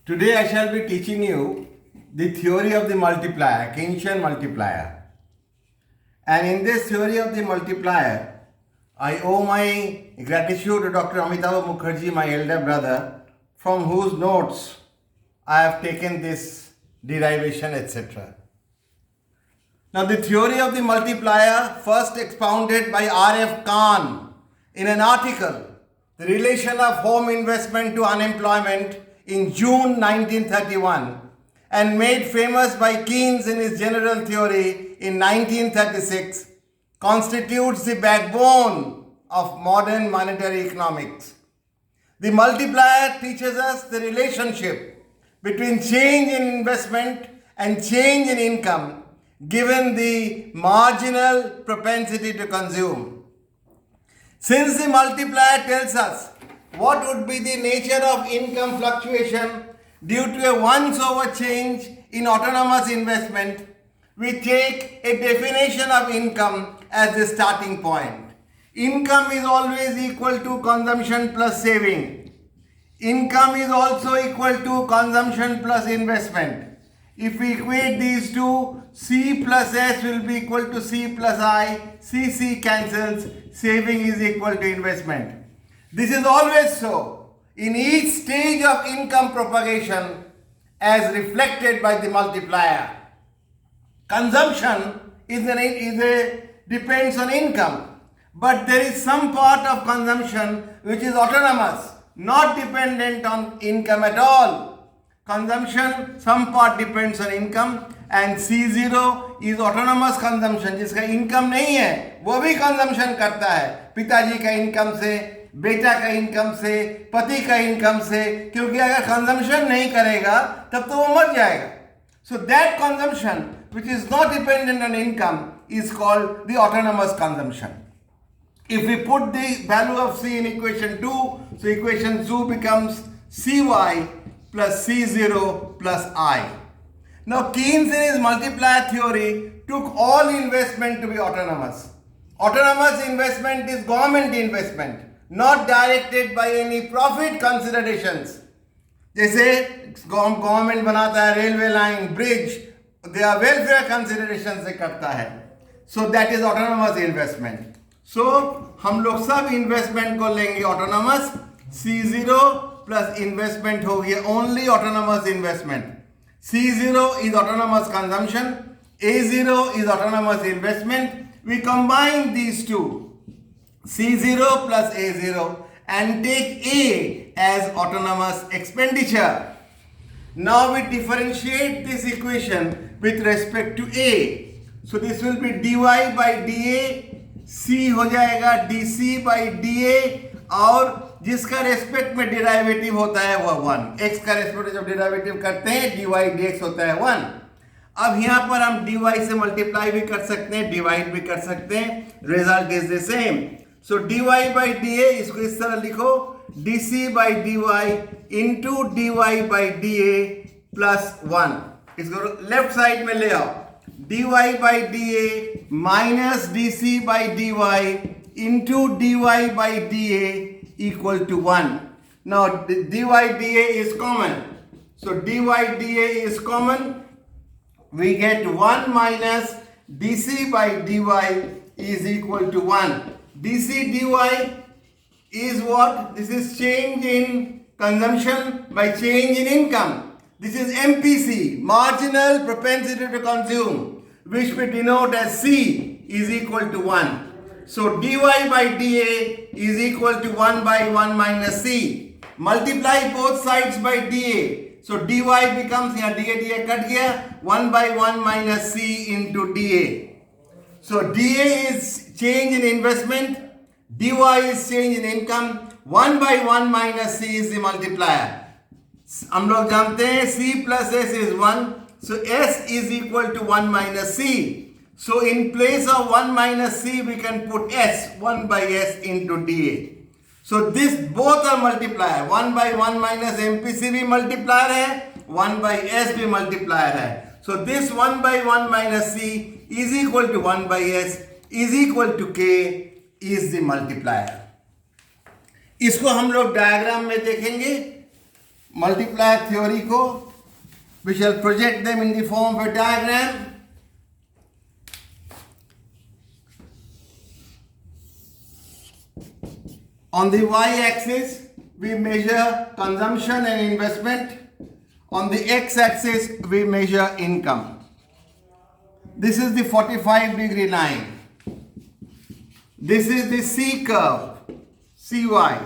Today I shall be teaching you the theory of the multiplier, Keynesian multiplier. And in this theory of the multiplier, I owe my gratitude to Dr. Amitabh Mukherjee, my elder brother, from whose notes I have taken this derivation, etc. Now, the theory of the multiplier, first expounded by R.F. Kahn in an article, The Relation of Home Investment to Unemployment, in June 1931, and made famous by Keynes in his general theory in 1936, constitutes the backbone of modern monetary economics. The multiplier teaches us the relationship between change in investment and change in income given the marginal propensity to consume. Since the multiplier tells us what would be the nature of income fluctuation due to a once-over change in autonomous investment, we take a definition of income as the starting point. Income is always equal to consumption plus saving. Income is also equal to consumption plus investment. If we equate these two, C plus S will be equal to C plus I, C cancels, saving is equal to investment. This is always so in each stage of income propagation as reflected by the multiplier. Consumption depends on income, but there is some part of consumption which is autonomous, not dependent on income at all. Consumption, some part depends on income, and C0 is autonomous consumption, जिसका income नहीं है वो भी consumption करता है, पिताजी का income से, बेटा का income से, पति का income से, क्योंकि अगर consumption नहीं करेगा तब तो वो मर जाएगा. So that consumption which is not dependent on income is called the autonomous consumption. If we put the value of C in equation 2, so equation 2 becomes Cy plus C0 plus I. Now Keynes in his multiplier theory took all investment to be autonomous. Autonomous investment is government investment, not directed by any profit considerations. जैसे government बनाता है railway line, bridge, they are welfare consideration से करता है. So that is autonomous investment. So हम लोग सब investment को लेंगे ऑटोनोमस. C0 प्लस इन्वेस्टमेंट हो गया only autonomous investment. C0 is autonomous consumption, A0 is autonomous investment. We combine these two, C0 plus A0, and take A as autonomous expenditure. Now we differentiate this equation with respect to A. So this will be dy by dA, C हो जाएगा dC by dA, और जिसका respect में derivative होता है वह 1. x का respect जब डिराइवेटिव करते हैं dy dx होता है 1. अब यहाँ पर हम dy से मल्टीप्लाई भी कर सकते हैं, डिवाइड भी कर सकते हैं, result is the same. So dy by dA, इसको इस तरह लिखो, dC by dy into dy by dA plus 1. इसको लेफ्ट साइड में ले आओ, dy by dA minus dC by dy into dy by dA equal to 1. Now dy dA is common. So dy dA is common. We get 1 minus dC by dy is equal to 1. dC dy is what? This is change in consumption by change in income. This is MPC, marginal propensity to consume, which we denote as C is equal to 1. So dy by dA is equal to 1 by 1 minus C. Multiply both sides by dA. So dy becomes, here dA cut gaya, 1 by 1 minus C into dA. So dA is change in investment, dy is change in income, 1 by 1 minus C is the multiplier. हम लोग जानते हैं C plus S is 1, so S is equal to 1 minus C. So in place of 1 minus C, we can put S, 1 by S into dA. So this both are multiplier. 1 by 1 minus MPC भी multiplier है, 1 by S भी multiplier है. So this 1 by 1 minus C is equal to 1 by S is equal to K is the multiplier. इसको हम लोग diagram में देखेंगे. multiplier theory को, we shall project them in the form of a diagram. On the y-axis, we measure consumption and investment. On the x-axis, we measure income. This is the 45-degree line. This is the C curve, CY.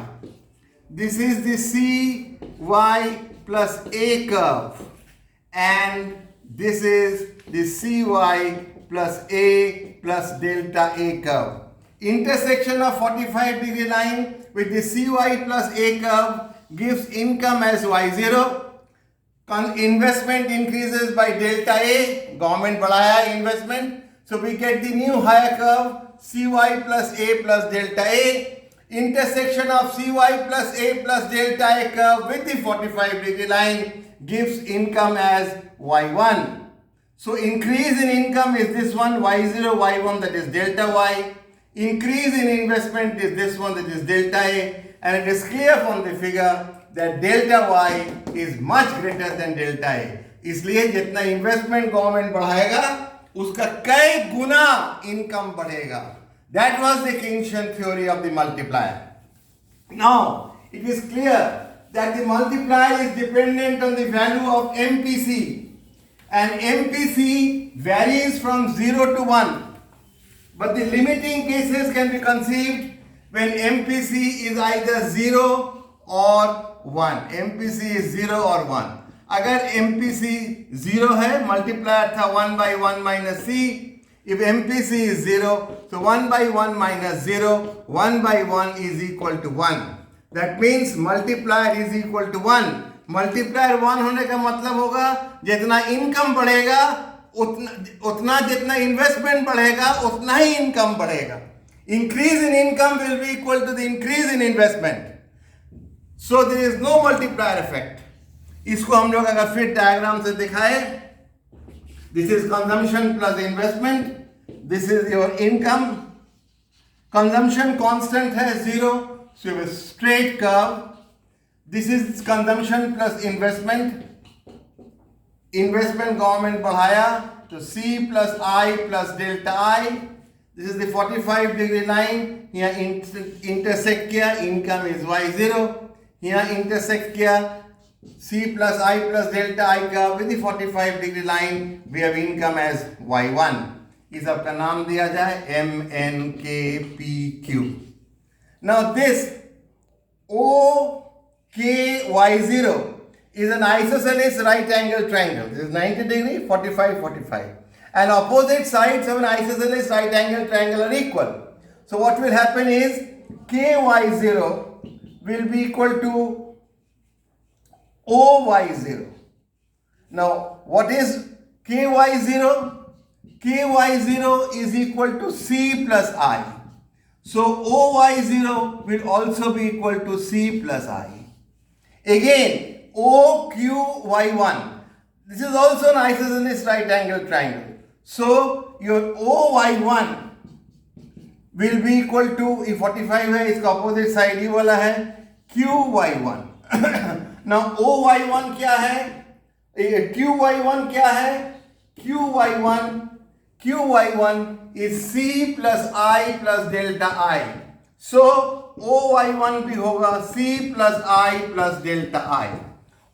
This is the CY plus A curve. And this is the CY plus A plus delta A curve. Intersection of 45-degree line with the CY plus A curve gives income as Y0. Investment increases by delta A. Government बढ़ाया investment. So we get the new higher curve CY plus A plus delta A. Intersection of CY plus A plus delta A curve with the 45-degree line gives income as Y1. So increase in income is this one, Y0, Y1, that is delta Y. Increase in investment is this one, that is delta A. And it is clear from the figure that delta Y is much greater than delta A. इसलिए जितना investment government बढ़ाएगा उसका कई गुना income बढ़ेगा. That was the Keynesian theory of the multiplier. Now, it is clear that the multiplier is dependent on the value of MPC. And MPC varies from 0 to 1. But the limiting cases can be conceived when MPC is either 0 or 1. MPC is 0 or 1. अगर MPC 0 है, multiplier था 1 by 1 minus C. If MPC is 0, so 1 by 1 minus 0, 1 by 1 is equal to 1. That means multiplier is equal to 1. Multiplier 1 होने का मतलब होगा जितना income बढ़ेगा उतना जितना investment बढ़ेगा उतना ही income बढ़ेगा. Increase in income will be equal to the increase in investment. So there is no multiplier effect. इसको हम लोग अगर फिर डायग्राम से दिखाए, this is consumption plus investment, this is your income. Consumption constant है 0, so you have a straight curve. This is consumption plus investment. Investment government बढ़ाया तो C plus I plus delta I. This is the 45-degree line. Here intersect किया, income is Y0. Here intersect किया C plus I plus delta I curve with the 45-degree line. We have income as Y1. इस सबका नाम दिया जाए MNKPQ. Now this OKY0 is an isosceles right angle triangle. This is 90 degree, 45, 45. And opposite sides of an isosceles right angle triangle are equal. So what will happen is KY0 will be equal to OY0. Now what is KY0? KY0 is equal to C plus I. So OY0 will also be equal to C plus I. Again, OQY1. This is also an isosceles right angle triangle. So your OY1 will be equal to, if 45 है इसका opposite side ही वाला है QY1. Now OY1 क्या है? QY1 क्या है? QY1 is C plus I plus delta I. So OY1 भी होगा C plus I plus delta I.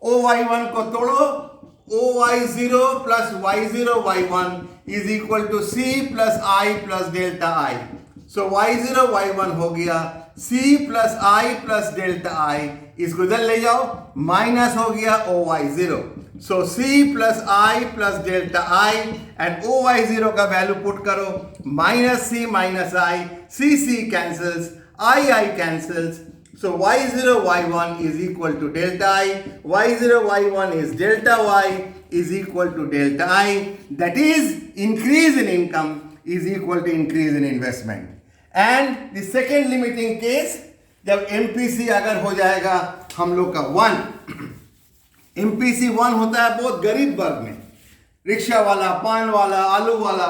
OY1 को तोड़ो, OY0 plus Y0 Y1 is equal to C plus I plus delta I. So Y0 Y1 हो गया C plus I plus delta I. इसको इधर ले जाओ, माइनस हो गया OY0. So C plus I plus delta I and OY0 का value put करो, minus C minus I, C cancels, I cancels. So Y0 Y1 is equal to delta I, Y0 Y1 is delta Y is equal to delta I. That is increase in income is equal to increase in investment. And the second limiting case, जब MPC अगर हो जाएगा हम लोग का 1, MPC 1 होता है बहुत गरीब वर्ग में, रिक्शा वाला, पान वाला, आलू वाला,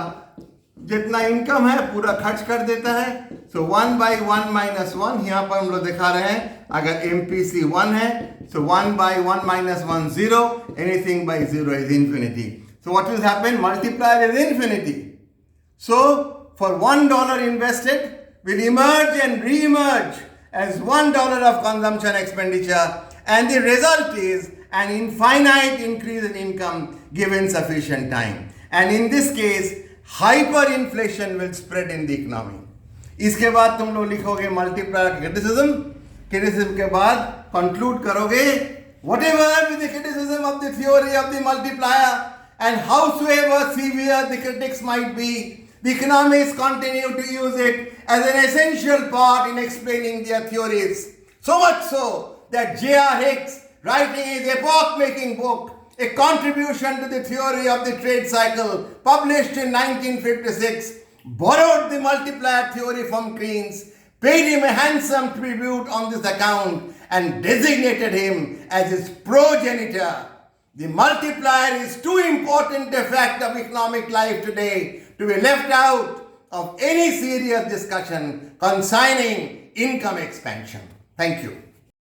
जितना इनकम है पूरा खर्च कर देता है. सो 1/1 minus 1, यहाँ पर हम लोग दिखा रहे हैं अगर MPC 1 है, so 1/1 minus 1 0, anything by 0 is infinity. So what will happen? Multiplier is infinity. So for $1 invested will emerge and re-emerge as $1 of consumption expenditure, and the result is an infinite increase in income given sufficient time. And in this case, hyperinflation will spread in the economy. इसके बाद तुम लोग लिखोगे multiplier criticism के बाद conclude करोगे whatever be the criticism of the theory of the multiplier and howsoever severe the critics might be, the economists continue to use it as an essential part in explaining their theories. So much so that J.R. Hicks, writing his epoch-making book, A Contribution to the Theory of the Trade Cycle, published in 1956, borrowed the multiplier theory from Keynes, paid him a handsome tribute on this account, and designated him as his progenitor. The multiplier is too important a fact of economic life today to be left out of any serious discussion concerning income expansion. Thank you.